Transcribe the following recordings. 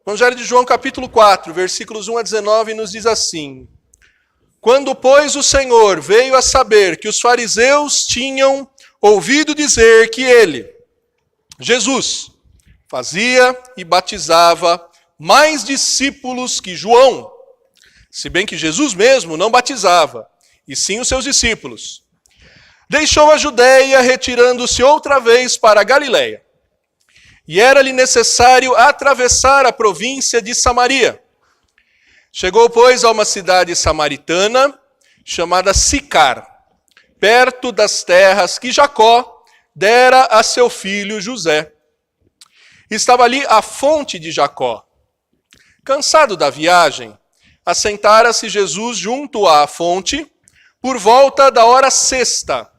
Evangelho de João, capítulo 4, versículos 1 a 19, nos diz assim: Quando, pois, o Senhor veio a saber que os fariseus tinham ouvido dizer que ele, Jesus, fazia e batizava mais discípulos que João, se bem que Jesus mesmo não batizava, e sim os seus discípulos, deixou a Judéia, retirando-se outra vez para a Galiléia. E era-lhe necessário atravessar a província de Samaria. Chegou, pois, a uma cidade samaritana, chamada Sicar, perto das terras que Jacó dera a seu filho José. Estava ali a fonte de Jacó. Cansado da viagem, assentara-se Jesus junto à fonte, por volta da hora sexta.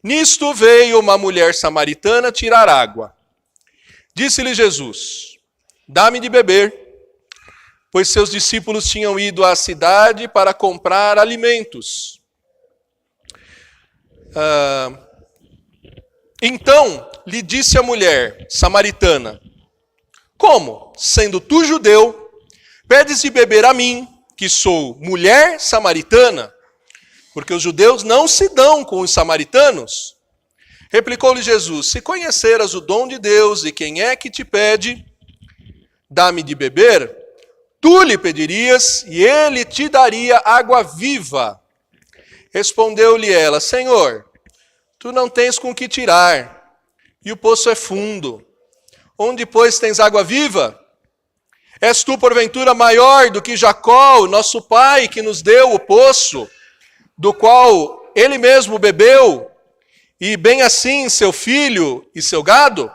Nisto veio uma mulher samaritana tirar água. Disse-lhe Jesus: Dá-me de beber, pois seus discípulos tinham ido à cidade para comprar alimentos. Então lhe disse a mulher samaritana: Como, sendo tu judeu, pedes de beber a mim, que sou mulher samaritana? Porque os judeus não se dão com os samaritanos. Replicou-lhe Jesus: Se conheceras o dom de Deus e quem é que te pede, dá-me de beber, tu lhe pedirias e ele te daria água viva. Respondeu-lhe ela: Senhor, tu não tens com que tirar, e o poço é fundo. Onde, pois, tens água viva? És tu, porventura, maior do que Jacó, o nosso pai, que nos deu o poço, do qual ele mesmo bebeu, e bem assim seu filho e seu gado?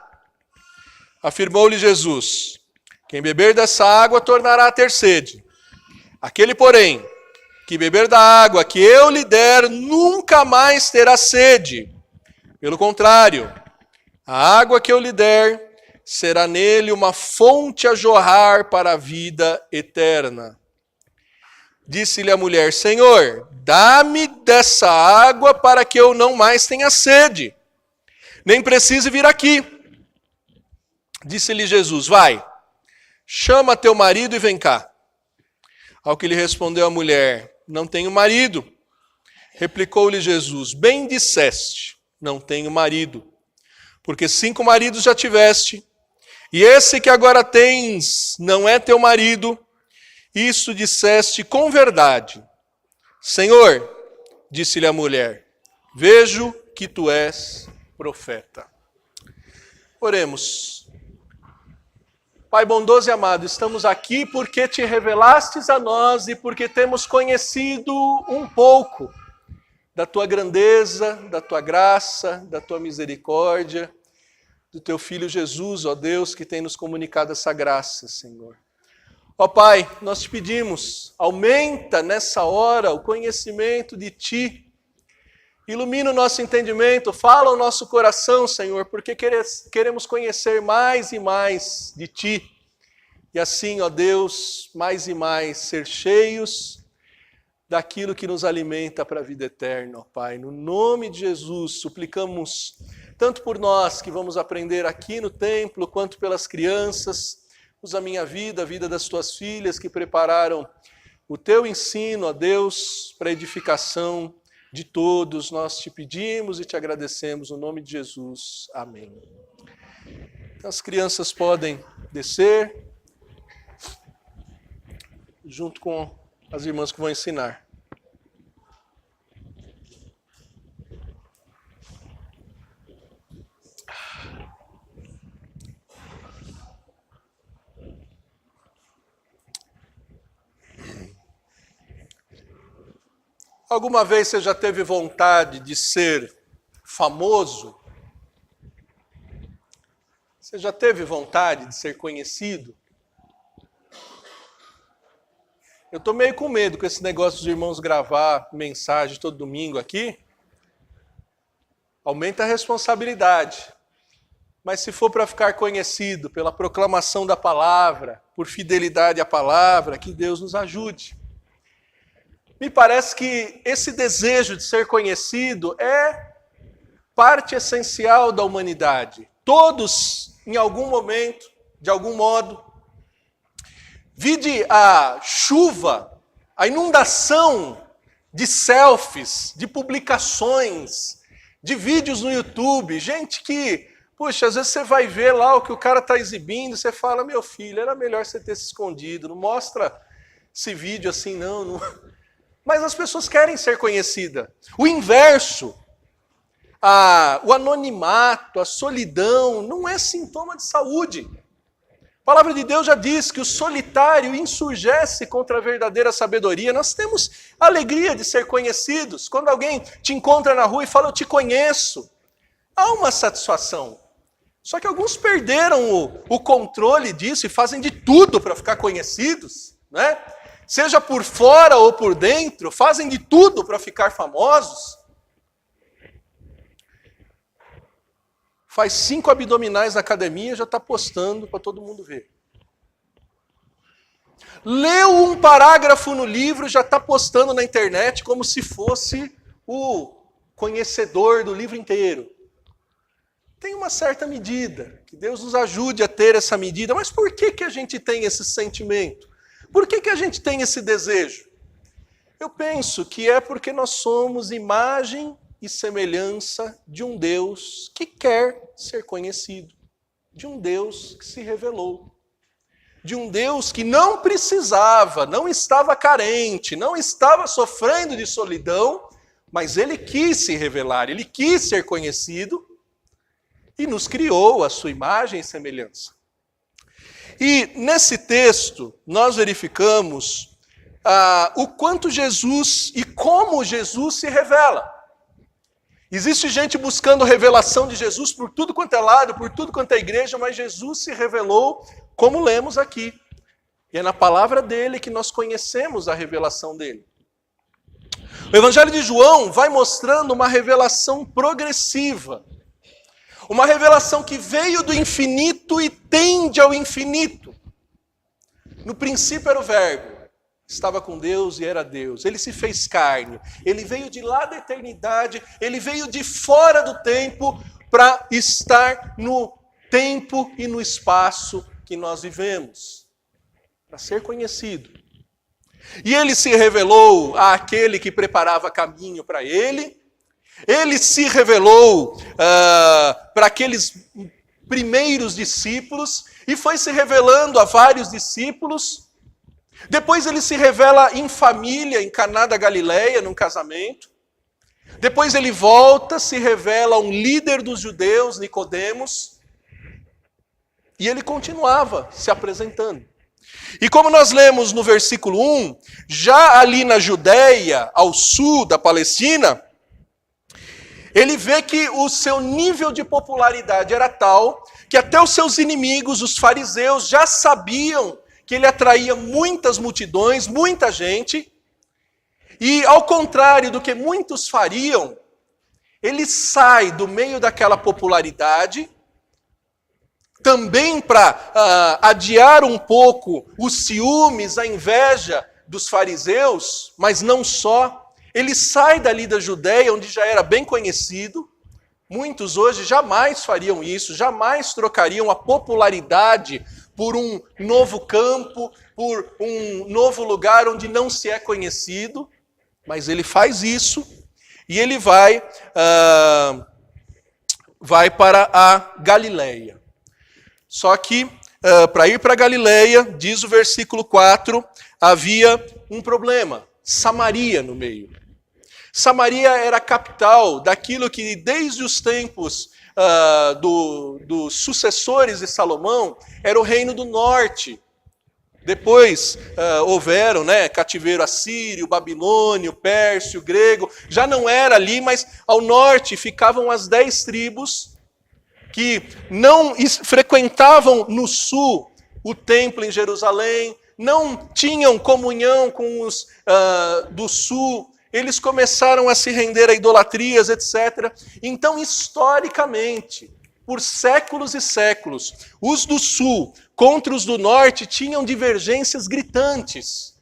Afirmou-lhe Jesus: Quem beber dessa água tornará a ter sede. Aquele, porém, que beber da água que eu lhe der, nunca mais terá sede. Pelo contrário, a água que eu lhe der será nele uma fonte a jorrar para a vida eterna. Disse-lhe a mulher: Senhor, dá-me dessa água para que eu não mais tenha sede, nem precise vir aqui. Disse-lhe Jesus: Vai, chama teu marido e vem cá. Ao que lhe respondeu a mulher: Não tenho marido. Replicou-lhe Jesus: Bem disseste, não tenho marido, porque 5 maridos já tiveste, e esse que agora tens não é teu marido. Isso disseste com verdade. Senhor, disse-lhe a mulher, vejo que tu és profeta. Oremos. Pai bondoso e amado, estamos aqui porque te revelastes a nós e porque temos conhecido um pouco da tua grandeza, da tua graça, da tua misericórdia, do teu Filho Jesus, ó Deus, que tem nos comunicado essa graça, Senhor. Ó Pai, nós te pedimos, aumenta nessa hora o conhecimento de Ti. Ilumina o nosso entendimento, fala o nosso coração, Senhor, porque queremos conhecer mais e mais de Ti. E assim, ó Deus, mais e mais ser cheios daquilo que nos alimenta para a vida eterna, ó Pai. No nome de Jesus, suplicamos, tanto por nós que vamos aprender aqui no templo, quanto pelas crianças. Usa a minha vida, a vida das tuas filhas que prepararam o teu ensino, ó Deus, para a edificação de todos. Nós te pedimos e te agradecemos no nome de Jesus. Amém. Então, as crianças podem descer junto com as irmãs que vão ensinar. Alguma vez você já teve vontade de ser famoso? Você já teve vontade de ser conhecido? Eu estou meio com medo com esse negócio dos irmãos gravar mensagem todo domingo aqui. Aumenta a responsabilidade. Mas se for para ficar conhecido pela proclamação da palavra, por fidelidade à palavra, que Deus nos ajude. Me parece que esse desejo de ser conhecido é parte essencial da humanidade. Todos, em algum momento, de algum modo, Vide a chuva, a inundação de selfies, de publicações, de vídeos no YouTube. Gente que, puxa, às vezes você vai ver lá o que o cara está exibindo, você fala, meu filho, era melhor você ter se escondido, não mostra esse vídeo assim, não. Mas as pessoas querem ser conhecidas. O inverso, o anonimato, a solidão, não é sintoma de saúde. A palavra de Deus já diz que o solitário insurgesse contra a verdadeira sabedoria. Nós temos alegria de ser conhecidos. Quando alguém te encontra na rua e fala, eu te conheço, há uma satisfação. Só que alguns perderam o controle disso e fazem de tudo para ficar conhecidos, né? Seja por fora ou por dentro, fazem de tudo para ficar famosos. Faz 5 abdominais na academia, já está postando para todo mundo ver. Leu um parágrafo no livro, já está postando na internet como se fosse o conhecedor do livro inteiro. Tem uma certa medida, que Deus nos ajude a ter essa medida. Mas por que a gente tem esse sentimento? Por que a gente tem esse desejo? Eu penso que é porque nós somos imagem e semelhança de um Deus que quer ser conhecido, de um Deus que se revelou, de um Deus que não precisava, não estava carente, não estava sofrendo de solidão, mas Ele quis se revelar, Ele quis ser conhecido e nos criou a sua imagem e semelhança. E nesse texto nós verificamos o quanto Jesus e como Jesus se revela. Existe gente buscando revelação de Jesus por tudo quanto é lado, por tudo quanto é igreja, mas Jesus se revelou como lemos aqui. E é na palavra dele que nós conhecemos a revelação dele. O Evangelho de João vai mostrando uma revelação progressiva. Uma revelação que veio do infinito e tende ao infinito. No princípio era o Verbo. Estava com Deus e era Deus. Ele se fez carne. Ele veio de lá da eternidade. Ele veio de fora do tempo para estar no tempo e no espaço que nós vivemos. Para ser conhecido. E ele se revelou àquele que preparava caminho para ele. Ele se revelou para aqueles primeiros discípulos. E foi se revelando a vários discípulos. Depois ele se revela em família, em Caná da Galileia, num casamento. Depois ele volta, se revela a um líder dos judeus, Nicodemos. E ele continuava se apresentando. E como nós lemos no versículo 1, já ali na Judéia, ao sul da Palestina, ele vê que o seu nível de popularidade era tal que até os seus inimigos, os fariseus, já sabiam que ele atraía muitas multidões, muita gente, e ao contrário do que muitos fariam, ele sai do meio daquela popularidade, também para adiar um pouco os ciúmes, a inveja dos fariseus, mas não só, ele sai dali da Judéia, onde já era bem conhecido. Muitos hoje jamais fariam isso, jamais trocariam a popularidade por um novo campo, por um novo lugar onde não se é conhecido, mas ele faz isso e ele vai para a Galileia. Só que para ir para a Galileia, diz o versículo 4, havia um problema, Samaria no meio. Samaria era a capital daquilo que desde os tempos dos sucessores de Salomão, era o reino do norte. Depois houveram cativeiro assírio, babilônio, pérsio, grego. Já não era ali, mas ao norte ficavam as 10 tribos que não frequentavam no sul o templo em Jerusalém, não tinham comunhão com os do sul. Eles começaram a se render a idolatrias, etc. Então, historicamente, por séculos e séculos, os do sul contra os do norte tinham divergências gritantes.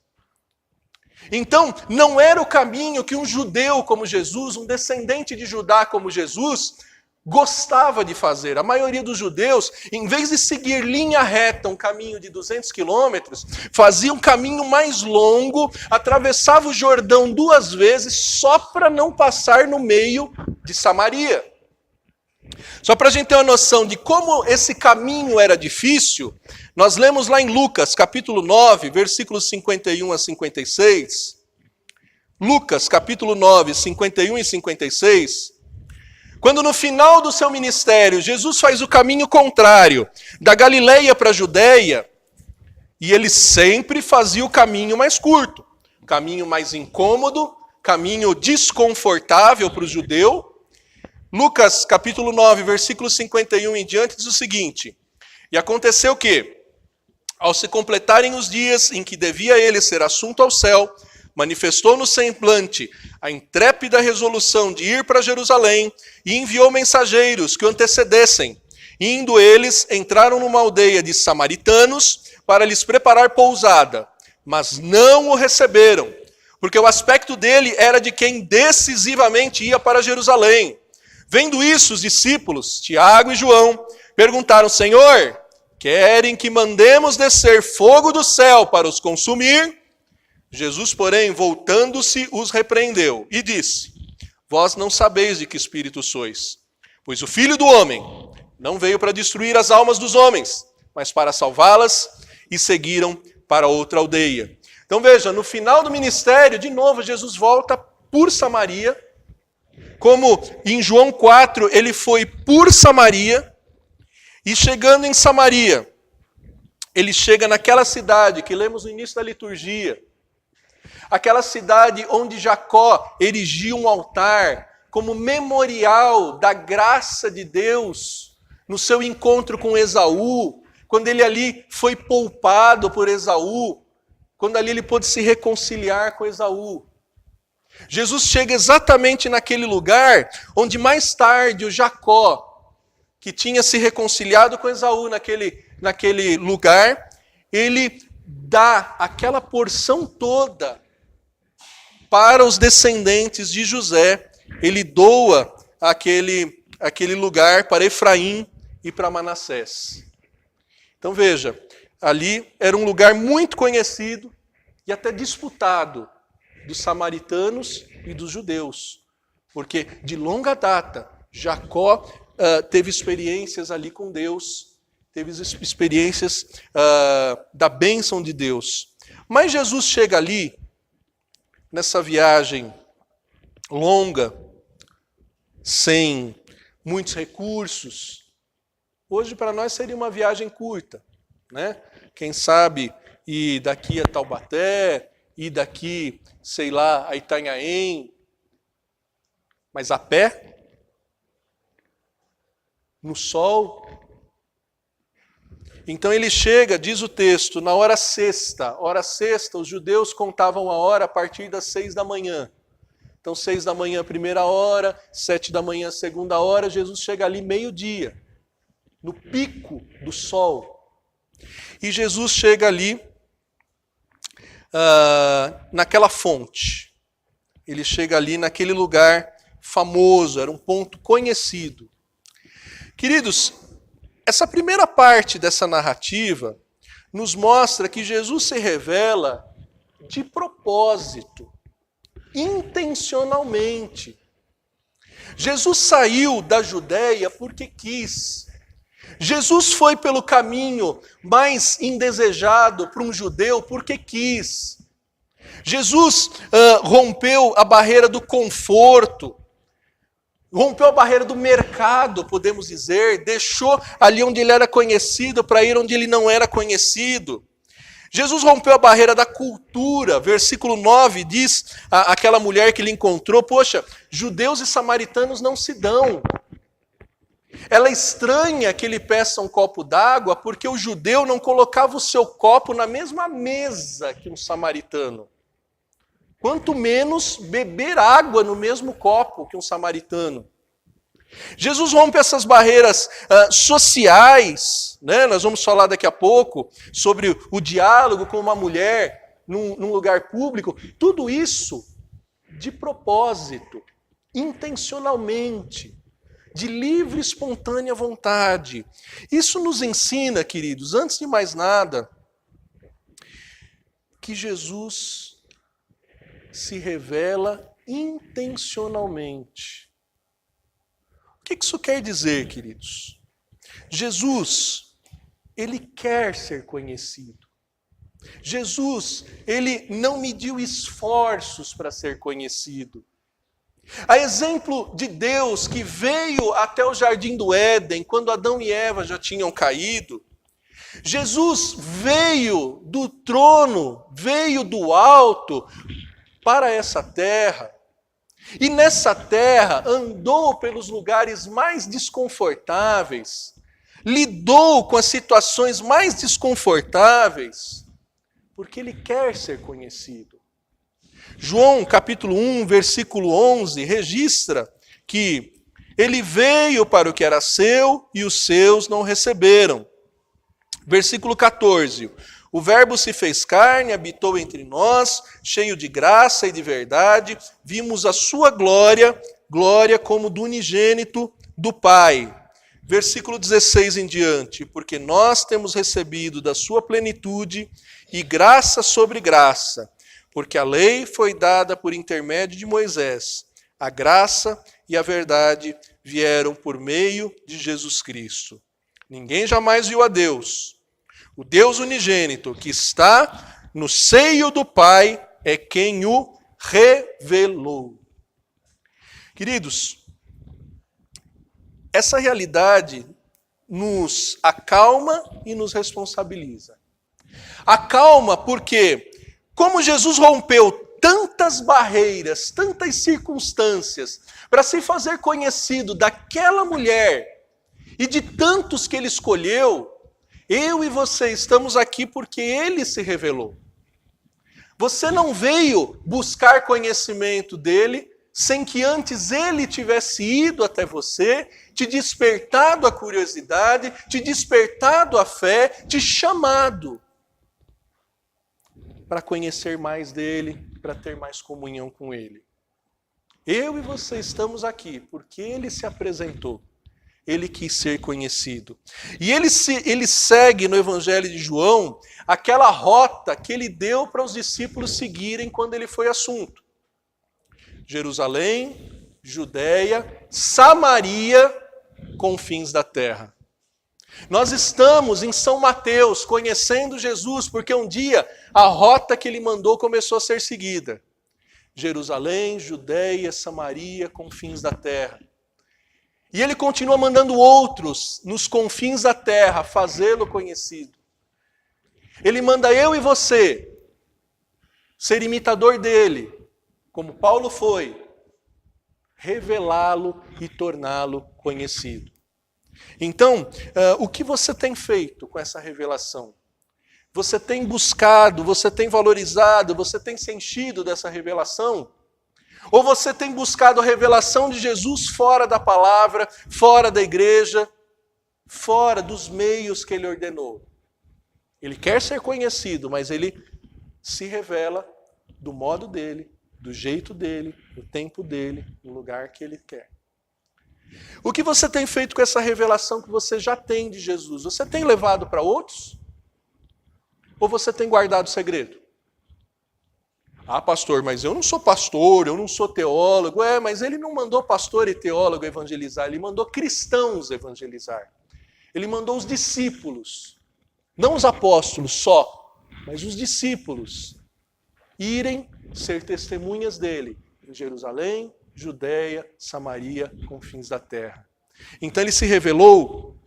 Então, não era o caminho que um judeu como Jesus, um descendente de Judá como Jesus, gostava de fazer. A maioria dos judeus, em vez de seguir linha reta, um caminho de 200 quilômetros, fazia um caminho mais longo, atravessava o Jordão 2 vezes, só para não passar no meio de Samaria. Só para a gente ter uma noção de como esse caminho era difícil, nós lemos lá em Lucas, capítulo 9, versículos 51 a 56. Lucas, capítulo 9, 51 e 56. Quando no final do seu ministério, Jesus faz o caminho contrário, da Galileia para a Judéia, e ele sempre fazia o caminho mais curto, caminho mais incômodo, caminho desconfortável para o judeu. Lucas, capítulo 9, versículo 51 em diante, diz o seguinte: E aconteceu que, ao se completarem os dias em que devia ele ser assunto ao céu, manifestou no semblante a intrépida resolução de ir para Jerusalém e enviou mensageiros que o antecedessem. Indo eles, entraram numa aldeia de samaritanos para lhes preparar pousada, mas não o receberam, porque o aspecto dele era de quem decisivamente ia para Jerusalém. Vendo isso, os discípulos, Tiago e João, perguntaram: Senhor, querem que mandemos descer fogo do céu para os consumir? Jesus, porém, voltando-se, os repreendeu e disse: Vós não sabeis de que espírito sois, pois o Filho do Homem não veio para destruir as almas dos homens, mas para salvá-las, e seguiram para outra aldeia. Então veja, no final do ministério, de novo, Jesus volta por Samaria, como em João 4, ele foi por Samaria, e chegando em Samaria, ele chega naquela cidade que lemos no início da liturgia, aquela cidade onde Jacó erigiu um altar como memorial da graça de Deus no seu encontro com Esaú, quando ele ali foi poupado por Esaú, quando ali ele pôde se reconciliar com Esaú. Jesus chega exatamente naquele lugar onde mais tarde o Jacó, que tinha se reconciliado com Esaú naquele lugar, ele dá aquela porção toda para os descendentes de José. Ele doa aquele lugar para Efraim e para Manassés. Então veja, ali era um lugar muito conhecido e até disputado dos samaritanos e dos judeus, porque de longa data Jacó teve experiências ali com Deus, teve experiências da bênção de Deus. Mas Jesus chega ali, nessa viagem longa, sem muitos recursos. Hoje para nós seria uma viagem curta, né? Quem sabe ir daqui a Taubaté, ir daqui, sei lá, a Itanhaém, mas a pé, no sol. Então ele chega, diz o texto, na hora sexta. Hora sexta, os judeus contavam a hora a partir das 6 da manhã. Então 6 da manhã, primeira hora, 7 da manhã, segunda hora, Jesus chega ali meio-dia, no pico do sol. E Jesus chega ali naquela fonte. Ele chega ali naquele lugar famoso, era um ponto conhecido. Queridos, essa primeira parte dessa narrativa nos mostra que Jesus se revela de propósito, intencionalmente. Jesus saiu da Judéia porque quis. Jesus foi pelo caminho mais indesejado para um judeu porque quis. Jesus rompeu a barreira do conforto, rompeu a barreira do mercado, podemos dizer, deixou ali onde ele era conhecido para ir onde ele não era conhecido. Jesus rompeu a barreira da cultura. Versículo 9 diz aquela mulher que ele encontrou: poxa, judeus e samaritanos não se dão. Ela estranha que ele peça um copo d'água porque o judeu não colocava o seu copo na mesma mesa que um samaritano. Quanto menos beber água no mesmo copo que um samaritano. Jesus rompe essas barreiras sociais, né? Nós vamos falar daqui a pouco sobre o diálogo com uma mulher num lugar público. Tudo isso de propósito, intencionalmente. de livre e espontânea vontade. Isso nos ensina, queridos, antes de mais nada, que Jesus se revela intencionalmente. O que isso quer dizer, queridos? Jesus, ele quer ser conhecido. Jesus, ele não mediu esforços para ser conhecido. A exemplo de Deus que veio até o jardim do Éden, quando Adão e Eva já tinham caído, Jesus veio do trono, veio do alto para essa terra. E nessa terra andou pelos lugares mais desconfortáveis, lidou com as situações mais desconfortáveis, porque ele quer ser conhecido. João, capítulo 1, versículo 11, registra que ele veio para o que era seu e os seus não receberam. Versículo 14, o Verbo se fez carne, habitou entre nós, cheio de graça e de verdade, vimos a sua glória, glória como do unigênito do Pai. Versículo 16 em diante, porque nós temos recebido da sua plenitude e graça sobre graça, porque a lei foi dada por intermédio de Moisés, a graça e a verdade vieram por meio de Jesus Cristo. Ninguém jamais viu a Deus. O Deus unigênito que está no seio do Pai é quem o revelou. Queridos, essa realidade nos acalma e nos responsabiliza. Acalma porque, como Jesus rompeu tantas barreiras, tantas circunstâncias, para se fazer conhecido daquela mulher e de tantos que ele escolheu, eu e você estamos aqui porque ele se revelou. Você não veio buscar conhecimento dele sem que antes ele tivesse ido até você, te despertado a curiosidade, te despertado a fé, te chamado para conhecer mais dele, para ter mais comunhão com ele. Eu e você estamos aqui porque ele se apresentou. Ele quis ser conhecido. E ele segue no Evangelho de João aquela rota que ele deu para os discípulos seguirem quando ele foi assunto. Jerusalém, Judeia, Samaria, confins da terra. Nós estamos em São Mateus conhecendo Jesus, porque um dia a rota que ele mandou começou a ser seguida. Jerusalém, Judeia, Samaria, confins da terra. E ele continua mandando outros nos confins da terra fazê-lo conhecido. Ele manda eu e você ser imitador dele, como Paulo foi, revelá-lo e torná-lo conhecido. Então, o que você tem feito com essa revelação? Você tem buscado, você tem valorizado, você tem se enchido dessa revelação? Ou você tem buscado a revelação de Jesus fora da palavra, fora da igreja, fora dos meios que ele ordenou? Ele quer ser conhecido, mas ele se revela do modo dele, do jeito dele, no tempo dele, no lugar que ele quer. O que você tem feito com essa revelação que você já tem de Jesus? Você tem levado para outros? Ou você tem guardado segredo? Ah, pastor, mas eu não sou pastor, eu não sou teólogo. Mas ele não mandou pastor e teólogo evangelizar, ele mandou cristãos evangelizar. Ele mandou os discípulos, não os apóstolos só, mas os discípulos, irem ser testemunhas dele em Jerusalém, Judeia, Samaria, confins da terra. Então ele se revelou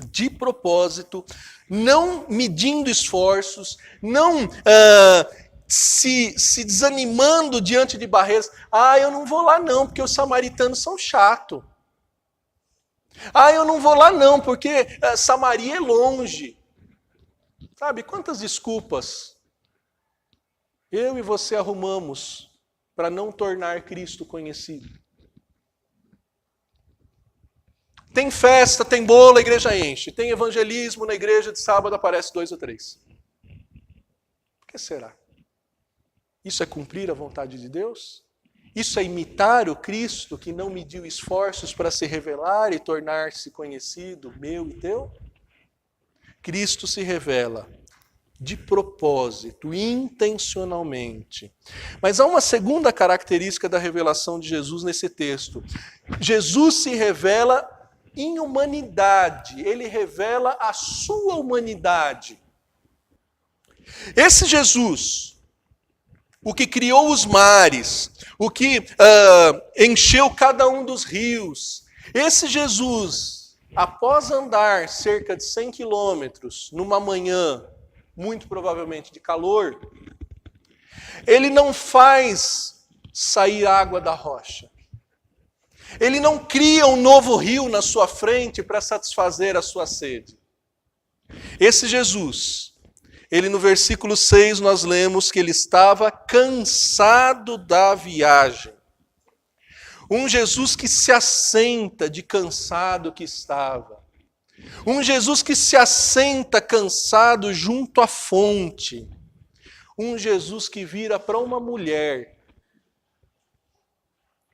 de propósito, não medindo esforços, não se desanimando diante de barreiras. Ah, eu não vou lá não, porque os samaritanos são chatos. Ah, eu não vou lá não, porque Samaria é longe. Sabe, quantas desculpas eu e você arrumamos para não tornar Cristo conhecido? Tem festa, tem bolo, a igreja enche. Tem evangelismo na igreja, de sábado aparece 2 ou 3. Por que será? Isso é cumprir a vontade de Deus? Isso é imitar o Cristo que não mediu esforços para se revelar e tornar-se conhecido, meu e teu? Cristo se revela de propósito, intencionalmente. Mas há uma segunda característica da revelação de Jesus nesse texto. Jesus se revela em humanidade, ele revela a sua humanidade. Esse Jesus, o que criou os mares, o que encheu cada um dos rios, esse Jesus, após andar cerca de 100 quilômetros numa manhã, muito provavelmente de calor, ele não faz sair água da rocha. Ele não cria um novo rio na sua frente para satisfazer a sua sede. Esse Jesus, ele no versículo 6 nós lemos que ele estava cansado da viagem. Um Jesus que se assenta de cansado que estava. Um Jesus que se assenta cansado junto à fonte. Um Jesus que vira para uma mulher.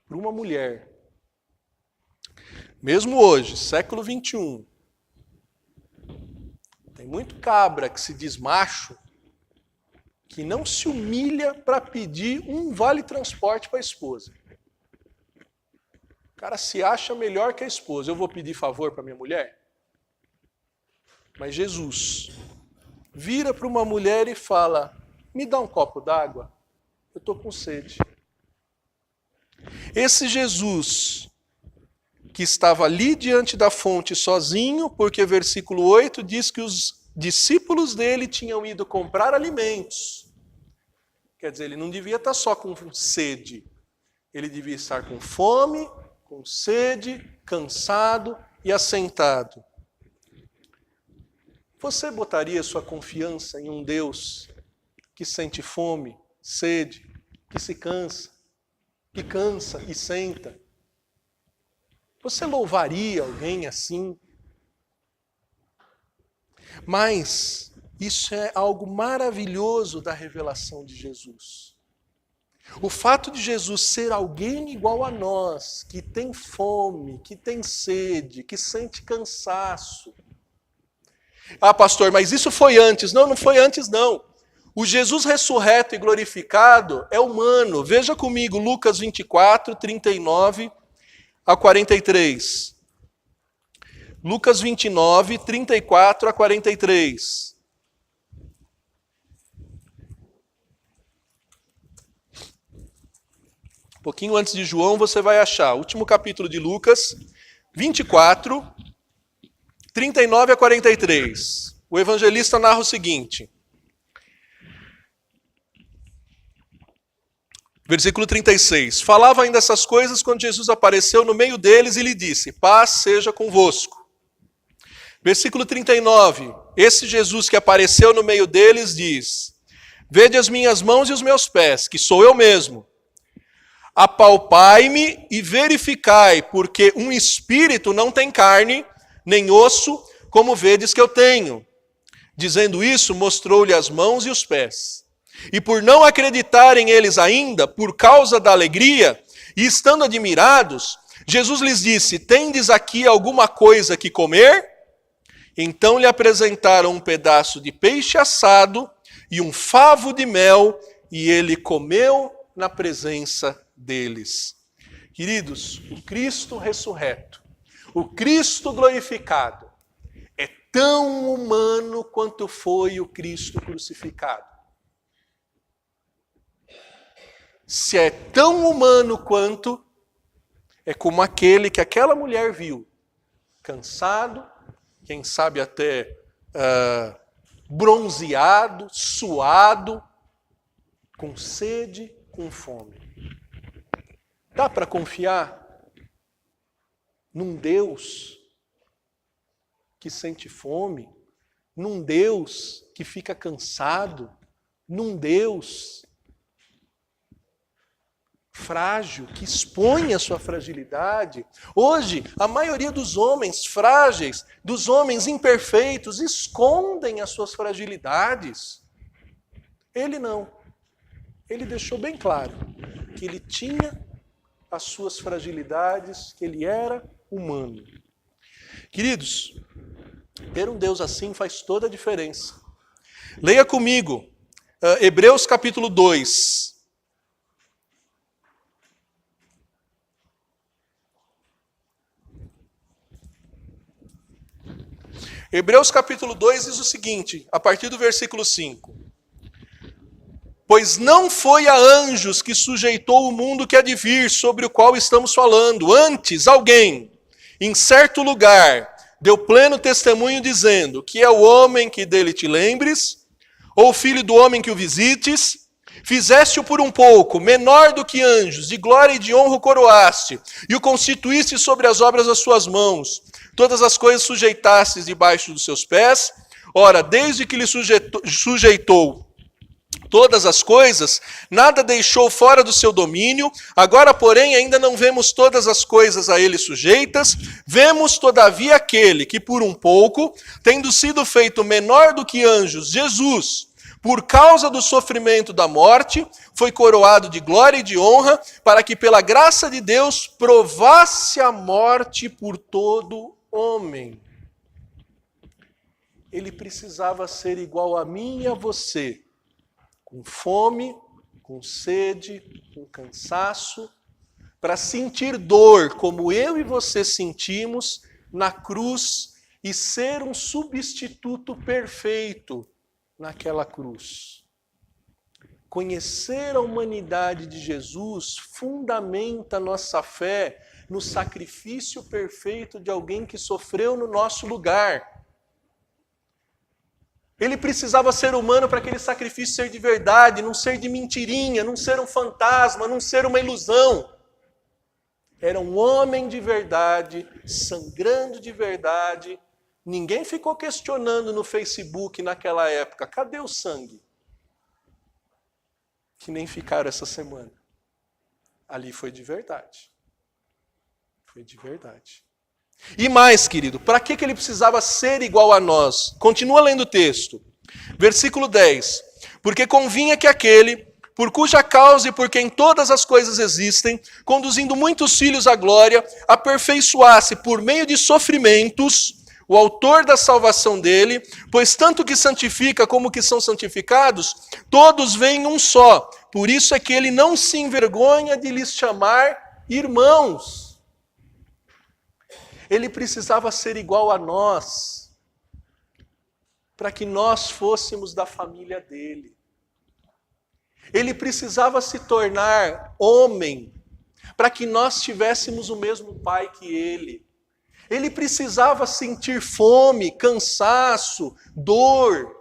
Para uma mulher. Mesmo hoje, século 21. Tem muito cabra que se diz macho, que não se humilha para pedir um vale-transporte para a esposa. O cara se acha melhor que a esposa. Eu vou pedir favor para minha mulher? Mas Jesus vira para uma mulher e fala, me dá um copo d'água, eu estou com sede. Esse Jesus que estava ali diante da fonte sozinho, porque versículo 8 diz que os discípulos dele tinham ido comprar alimentos. Quer dizer, ele não devia estar só com sede, ele devia estar com fome, com sede, cansado e assentado. Você botaria sua confiança em um Deus que sente fome, sede, que se cansa, que cansa e senta? Você louvaria alguém assim? Mas isso é algo maravilhoso da revelação de Jesus. O fato de Jesus ser alguém igual a nós, que tem fome, que tem sede, que sente cansaço. Ah, pastor, mas isso foi antes. Não, não foi antes, não. O Jesus ressurreto e glorificado é humano. Veja comigo Lucas 24, 39 a 43. Lucas 29, 34 a 43. Um pouquinho antes de João você vai achar. Último capítulo de Lucas, 24, 39 a 43. O evangelista narra o seguinte. Versículo 36. Falava ainda essas coisas quando Jesus apareceu no meio deles e lhe disse, paz seja convosco. Versículo 39. Esse Jesus que apareceu no meio deles diz, vede as minhas mãos e os meus pés, que sou eu mesmo. Apalpai-me e verificai, porque um espírito não tem carne, nem osso, como vedes que eu tenho. Dizendo isso, mostrou-lhe as mãos e os pés. E por não acreditarem eles ainda, por causa da alegria, e estando admirados, Jesus lhes disse, tendes aqui alguma coisa que comer? Então lhe apresentaram um pedaço de peixe assado e um favo de mel, e ele comeu na presença deles. Queridos, o Cristo ressurreto, o Cristo glorificado, é tão humano quanto foi o Cristo crucificado. Se é tão humano quanto, é como aquele que aquela mulher viu, cansado, quem sabe até bronzeado, suado, com sede, com fome. Dá para confiar num Deus que sente fome, num Deus que fica cansado, num Deus frágil, que expõe a sua fragilidade. Hoje, a maioria dos homens frágeis, dos homens imperfeitos, escondem as suas fragilidades. Ele não. Ele deixou bem claro que ele tinha as suas fragilidades, que ele era humano. Queridos, ter um Deus assim faz toda a diferença. Leia comigo, Hebreus capítulo 2. Hebreus capítulo 2 diz o seguinte, a partir do versículo 5. Pois não foi a anjos que sujeitou o mundo que há de vir, sobre o qual estamos falando. Antes, alguém, em certo lugar, deu pleno testemunho dizendo que é o homem que dele te lembres, ou o filho do homem que o visites, fizeste-o por um pouco, menor do que anjos, de glória e de honra o coroaste, e o constituíste sobre as obras das suas mãos. Todas as coisas sujeitastes debaixo dos seus pés. Ora, desde que lhe sujeitou todas as coisas, nada deixou fora do seu domínio. Agora, porém, ainda não vemos todas as coisas a ele sujeitas. Vemos, todavia, aquele que, por um pouco, tendo sido feito menor do que anjos, Jesus, por causa do sofrimento da morte, foi coroado de glória e de honra, para que, pela graça de Deus, provasse a morte por todo homem. Ele precisava ser igual a mim e a você, com fome, com sede, com cansaço, para sentir dor como eu e você sentimos na cruz e ser um substituto perfeito naquela cruz. Conhecer a humanidade de Jesus fundamenta nossa fé no sacrifício perfeito de alguém que sofreu no nosso lugar. Ele precisava ser humano para aquele sacrifício ser de verdade, não ser de mentirinha, não ser um fantasma, não ser uma ilusão. Era um homem de verdade, sangrando de verdade. Ninguém ficou questionando no Facebook naquela época, cadê o sangue? Que nem ficaram essa semana. Ali foi de verdade. Foi de verdade. E mais, querido, para que ele precisava ser igual a nós? Continua lendo o texto. Versículo 10. Porque convinha que aquele, por cuja causa e por quem todas as coisas existem, conduzindo muitos filhos à glória, aperfeiçoasse por meio de sofrimentos o autor da salvação dele, pois tanto que santifica como que são santificados, todos vêm um só. Por isso é que ele não se envergonha de lhes chamar irmãos. Ele precisava ser igual a nós, para que nós fôssemos da família dele. Ele precisava se tornar homem, para que nós tivéssemos o mesmo pai que ele. Ele precisava sentir fome, cansaço, dor,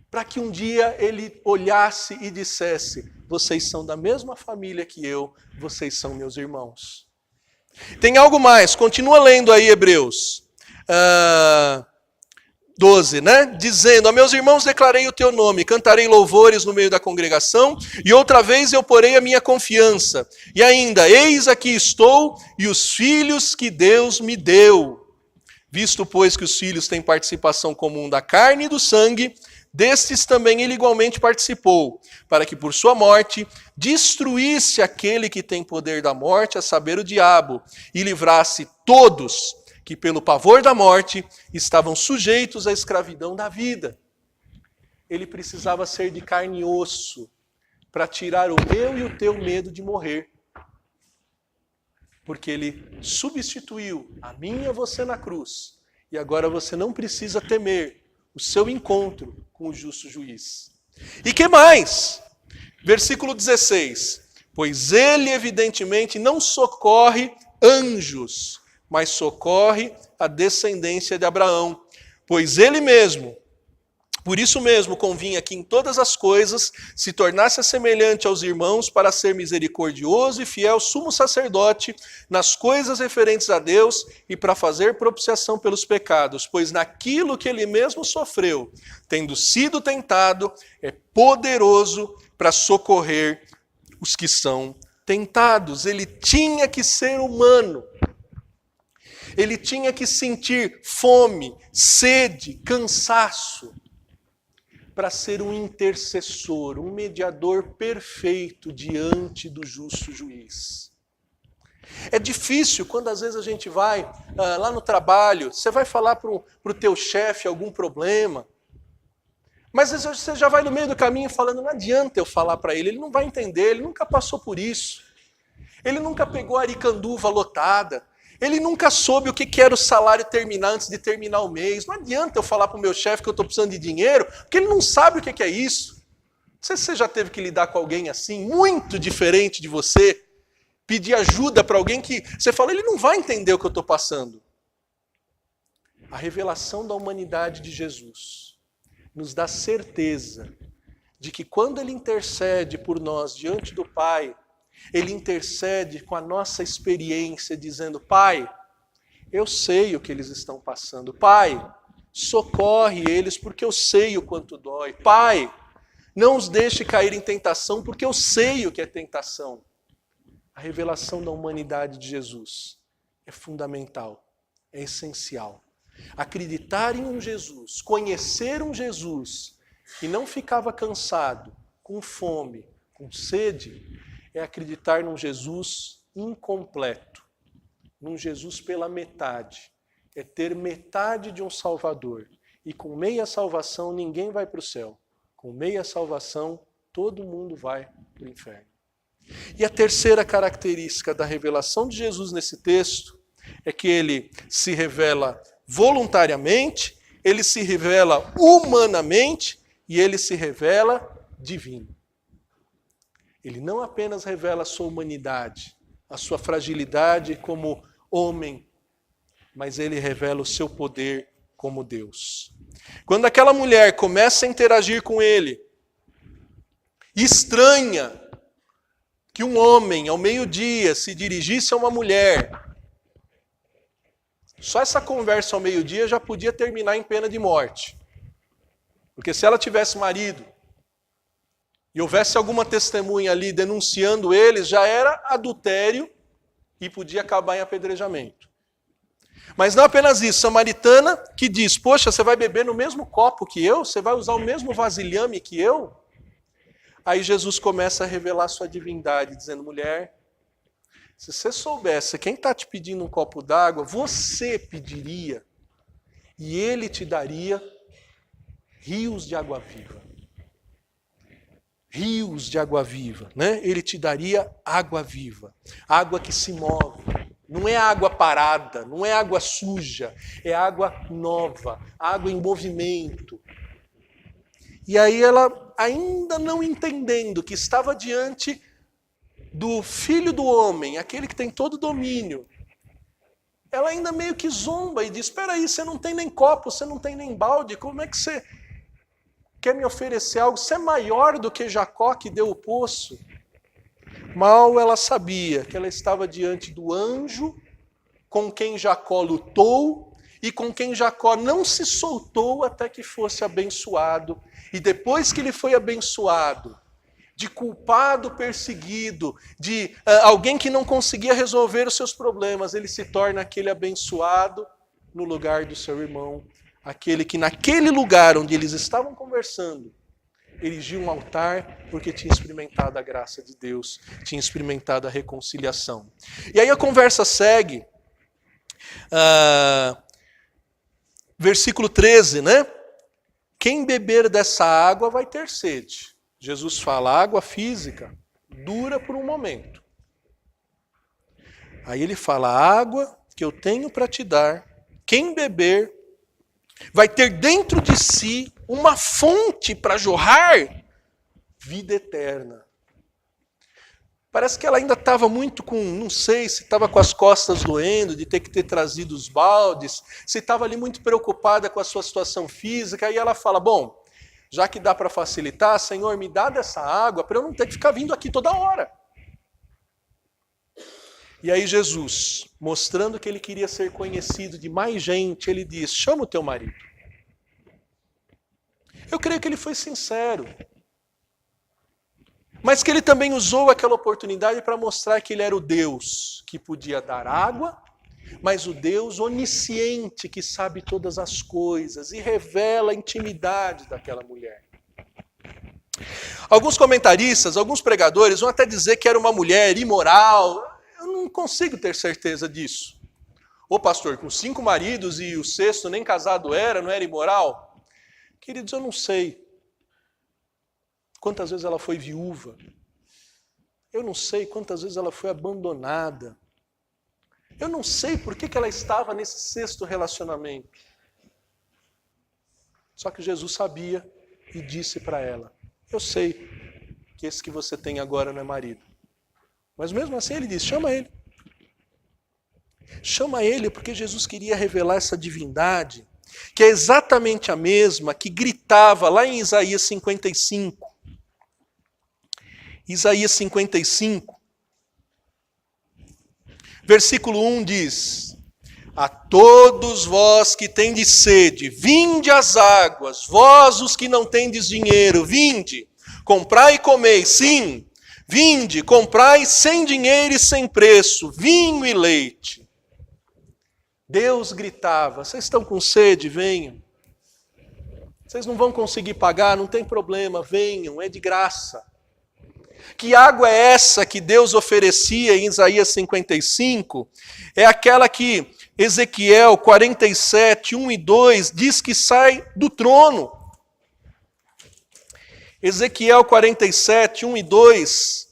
para que um dia ele olhasse e dissesse: vocês são da mesma família que eu, vocês são meus irmãos. Tem algo mais, continua lendo aí Hebreus 12, né? Dizendo: a meus irmãos declarei o teu nome, cantarei louvores no meio da congregação, e outra vez eu porei a minha confiança. E ainda, eis aqui estou, e os filhos que Deus me deu. Visto, pois, que os filhos têm participação comum da carne e do sangue, destes também ele igualmente participou, para que por sua morte destruísse aquele que tem poder da morte, a saber, o diabo, e livrasse todos que pelo pavor da morte estavam sujeitos à escravidão da vida. Ele precisava ser de carne e osso para tirar o meu e o teu medo de morrer. Porque ele substituiu a mim e a você na cruz. E agora você não precisa temer o seu encontro com o justo juiz. E que mais? Versículo 16. Pois ele evidentemente não socorre anjos, mas socorre a descendência de Abraão. Pois ele mesmo, por isso mesmo, convinha que em todas as coisas se tornasse semelhante aos irmãos para ser misericordioso e fiel sumo sacerdote nas coisas referentes a Deus e para fazer propiciação pelos pecados, pois naquilo que ele mesmo sofreu, tendo sido tentado, é poderoso para socorrer os que são tentados. Ele tinha que ser humano. Ele tinha que sentir fome, sede, cansaço, para ser um intercessor, um mediador perfeito diante do justo juiz. É difícil quando às vezes a gente vai lá no trabalho, você vai falar para o teu chefe algum problema, mas às vezes você já vai no meio do caminho falando, não adianta eu falar para ele não vai entender, ele nunca passou por isso. Ele nunca pegou a aricanduva lotada. Ele nunca soube o que era o salário terminar antes de terminar o mês. Não adianta eu falar para o meu chefe que eu estou precisando de dinheiro, porque ele não sabe o que é isso. Não sei se você já teve que lidar com alguém assim, muito diferente de você, pedir ajuda para alguém que você fala, ele não vai entender o que eu estou passando. A revelação da humanidade de Jesus nos dá certeza de que quando ele intercede por nós diante do Pai, ele intercede com a nossa experiência, dizendo, Pai, eu sei o que eles estão passando. Pai, socorre eles porque eu sei o quanto dói. Pai, não os deixe cair em tentação porque eu sei o que é tentação. A revelação da humanidade de Jesus é fundamental, é essencial. Acreditar em um Jesus, conhecer um Jesus que não ficava cansado, com fome, com sede, é acreditar num Jesus incompleto, num Jesus pela metade. É ter metade de um Salvador. E com meia salvação ninguém vai para o céu. Com meia salvação todo mundo vai para o inferno. E a terceira característica da revelação de Jesus nesse texto é que ele se revela voluntariamente, ele se revela humanamente e ele se revela divino. Ele não apenas revela a sua humanidade, a sua fragilidade como homem, mas ele revela o seu poder como Deus. Quando aquela mulher começa a interagir com ele, estranha que um homem ao meio-dia se dirigisse a uma mulher, só essa conversa ao meio-dia já podia terminar em pena de morte. Porque se ela tivesse marido, e houvesse alguma testemunha ali denunciando eles, já era adultério e podia acabar em apedrejamento. Mas não apenas isso, samaritana que diz, poxa, você vai beber no mesmo copo que eu? Você vai usar o mesmo vasilhame que eu? Aí Jesus começa a revelar sua divindade, dizendo, mulher, se você soubesse quem está te pedindo um copo d'água, você pediria, e ele te daria rios de água viva. Rios de água viva, né? Ele te daria água viva, água que se move. Não é água parada, não é água suja, é água nova, água em movimento. E aí ela, ainda não entendendo que estava diante do Filho do Homem, aquele que tem todo o domínio, ela ainda meio que zomba e diz, espera aí, você não tem nem copo, você não tem nem balde, como é que você quer me oferecer algo? Você é maior do que Jacó que deu o poço? Mal ela sabia que ela estava diante do anjo com quem Jacó lutou e com quem Jacó não se soltou até que fosse abençoado. E depois que ele foi abençoado, de culpado perseguido, de alguém que não conseguia resolver os seus problemas, ele se torna aquele abençoado no lugar do seu irmão. Aquele que naquele lugar onde eles estavam conversando, erigiu um altar porque tinha experimentado a graça de Deus, tinha experimentado a reconciliação. E aí a conversa segue, versículo 13, né? Quem beber dessa água vai ter sede. Jesus fala, água física dura por um momento. Aí ele fala, a água que eu tenho para te dar, quem beber vai ter dentro de si uma fonte para jorrar vida eterna. Parece que ela ainda estava muito com, não sei, se estava com as costas doendo, de ter que ter trazido os baldes, se estava ali muito preocupada com a sua situação física, e ela fala, bom, já que dá para facilitar, Senhor, me dá dessa água para eu não ter que ficar vindo aqui toda hora. E aí Jesus, mostrando que ele queria ser conhecido de mais gente, ele diz, chama o teu marido. Eu creio que ele foi sincero. Mas que ele também usou aquela oportunidade para mostrar que ele era o Deus que podia dar água, mas o Deus onisciente que sabe todas as coisas e revela a intimidade daquela mulher. Alguns comentaristas, alguns pregadores vão até dizer que era uma mulher imoral. Eu não consigo ter certeza disso. Ô pastor, com 5 maridos e o 6º nem casado era, não era imoral? Queridos, eu não sei quantas vezes ela foi viúva. Eu não sei quantas vezes ela foi abandonada. Eu não sei por que ela estava nesse 6º relacionamento. Só que Jesus sabia e disse para ela: eu sei que esse que você tem agora não é marido. Mas mesmo assim ele disse: chama ele. Chama ele porque Jesus queria revelar essa divindade, que é exatamente a mesma que gritava lá em Isaías 55. Isaías 55, versículo 1 diz: a todos vós que tendes sede, vinde às águas, vós os que não tendes dinheiro, vinde, comprai e comei, sim, vinde, comprai sem dinheiro e sem preço, vinho e leite. Deus gritava: vocês estão com sede? Venham. Vocês não vão conseguir pagar? Não tem problema, venham, é de graça. Que água é essa que Deus oferecia em Isaías 55? É aquela que Ezequiel 47, 1 e 2 diz que sai do trono. Ezequiel 47, 1 e 2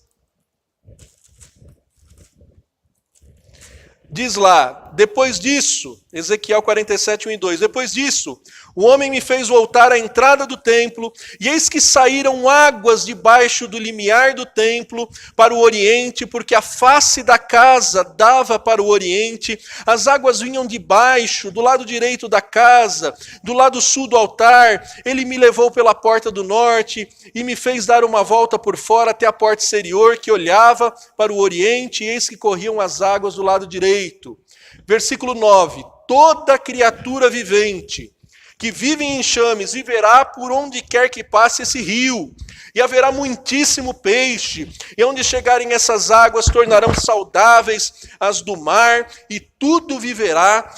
diz lá: depois disso, Ezequiel 47, 1 e 2, depois disso, o homem me fez voltar à entrada do templo, e eis que saíram águas debaixo do limiar do templo para o oriente, porque a face da casa dava para o oriente. As águas vinham de baixo, do lado direito da casa, do lado sul do altar. Ele me levou pela porta do norte e me fez dar uma volta por fora até a porta exterior, que olhava para o oriente, e eis que corriam as águas do lado direito. Versículo 9: toda criatura vivente que vive em enxames viverá por onde quer que passe esse rio, e haverá muitíssimo peixe, e onde chegarem essas águas tornarão saudáveis as do mar, e tudo viverá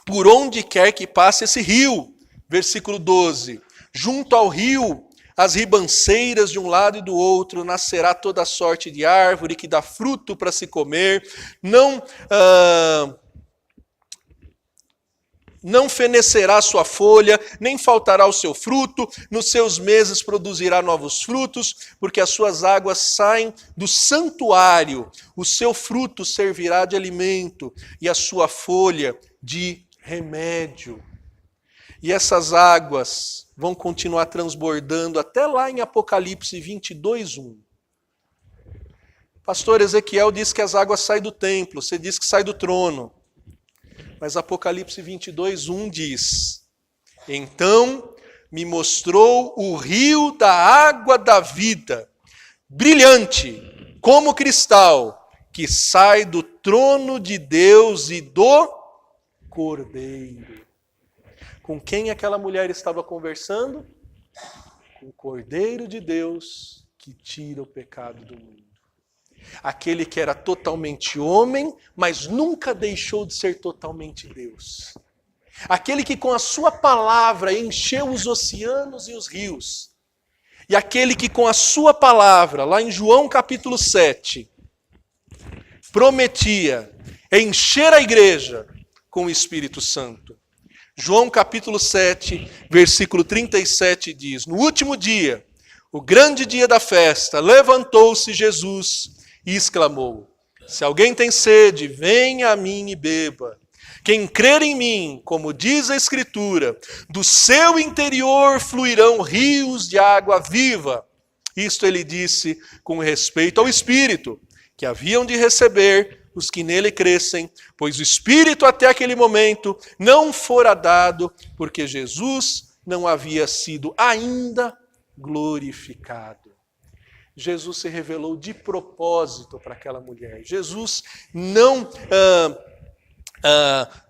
por onde quer que passe esse rio. Versículo 12: junto ao rio, as ribanceiras de um lado e do outro, nascerá toda sorte de árvore que dá fruto para se comer, não fenecerá sua folha, nem faltará o seu fruto, nos seus meses produzirá novos frutos, porque as suas águas saem do santuário, o seu fruto servirá de alimento, e a sua folha de remédio. E essas águas vão continuar transbordando até lá em Apocalipse 22, 1. Pastor Ezequiel diz que as águas saem do templo, você diz que sai do trono. Mas Apocalipse 22, 1 diz: então me mostrou o rio da água da vida, brilhante como cristal, que sai do trono de Deus e do Cordeiro. Com quem aquela mulher estava conversando? Com o Cordeiro de Deus que tira o pecado do mundo. Aquele que era totalmente homem, mas nunca deixou de ser totalmente Deus. Aquele que com a sua palavra encheu os oceanos e os rios. E aquele que com a sua palavra, lá em João capítulo 7, prometia encher a igreja com o Espírito Santo. João capítulo 7, versículo 37 diz: no último dia, o grande dia da festa, levantou-se Jesus e exclamou: se alguém tem sede, venha a mim e beba. Quem crer em mim, como diz a Escritura, do seu interior fluirão rios de água viva. Isto ele disse com respeito ao Espírito, que haviam de receber os que nele crescem, pois o Espírito até aquele momento não fora dado, porque Jesus não havia sido ainda glorificado. Jesus se revelou de propósito para aquela mulher. Jesus não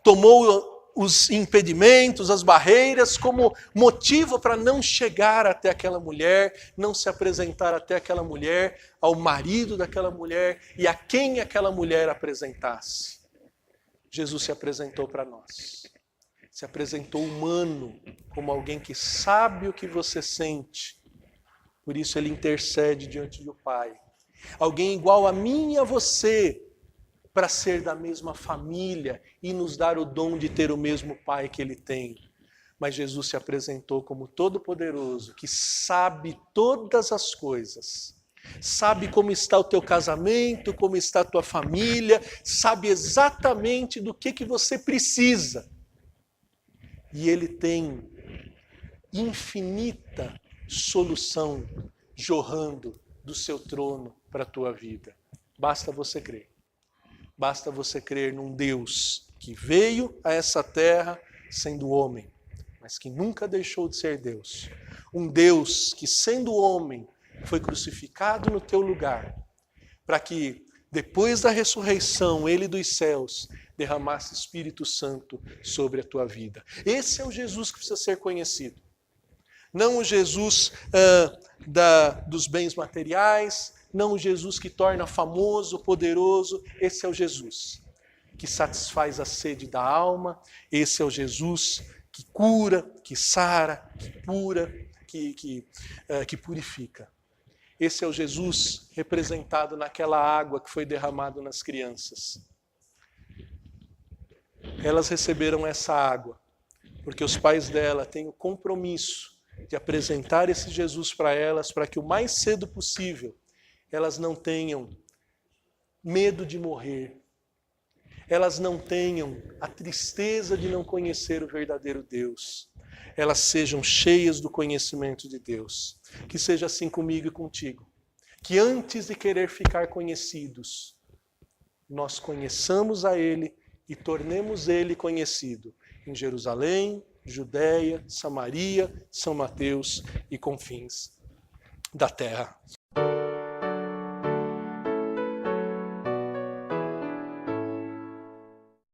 tomou os impedimentos, as barreiras como motivo para não chegar até aquela mulher, não se apresentar até aquela mulher, ao marido daquela mulher e a quem aquela mulher apresentasse. Jesus se apresentou para nós. Se apresentou humano, como alguém que sabe o que você sente. Por isso ele intercede diante do Pai. Alguém igual a mim e a você, para ser da mesma família e nos dar o dom de ter o mesmo Pai que Ele tem. Mas Jesus se apresentou como Todo-Poderoso, que sabe todas as coisas. Sabe como está o teu casamento, como está a tua família, sabe exatamente do que você precisa. E Ele tem infinita solução jorrando do seu trono para a tua vida. Basta você crer. Basta você crer num Deus que veio a essa terra sendo homem, mas que nunca deixou de ser Deus. Um Deus que, sendo homem, foi crucificado no teu lugar, para que, depois da ressurreição, Ele dos céus derramasse Espírito Santo sobre a tua vida. Esse é o Jesus que precisa ser conhecido. Não o Jesus dos bens materiais, não o Jesus que torna famoso, poderoso. Esse é o Jesus que satisfaz a sede da alma. Esse é o Jesus que cura, que sara, que purifica. Esse é o Jesus representado naquela água que foi derramada nas crianças. Elas receberam essa água porque os pais dela têm o compromisso de apresentar esse Jesus para elas, para que o mais cedo possível elas não tenham medo de morrer, elas não tenham a tristeza de não conhecer o verdadeiro Deus, elas sejam cheias do conhecimento de Deus. Que seja assim comigo e contigo, que antes de querer ficar conhecidos, nós conheçamos a Ele e tornemos Ele conhecido em Jerusalém, Judéia, Samaria, São Mateus e confins da terra.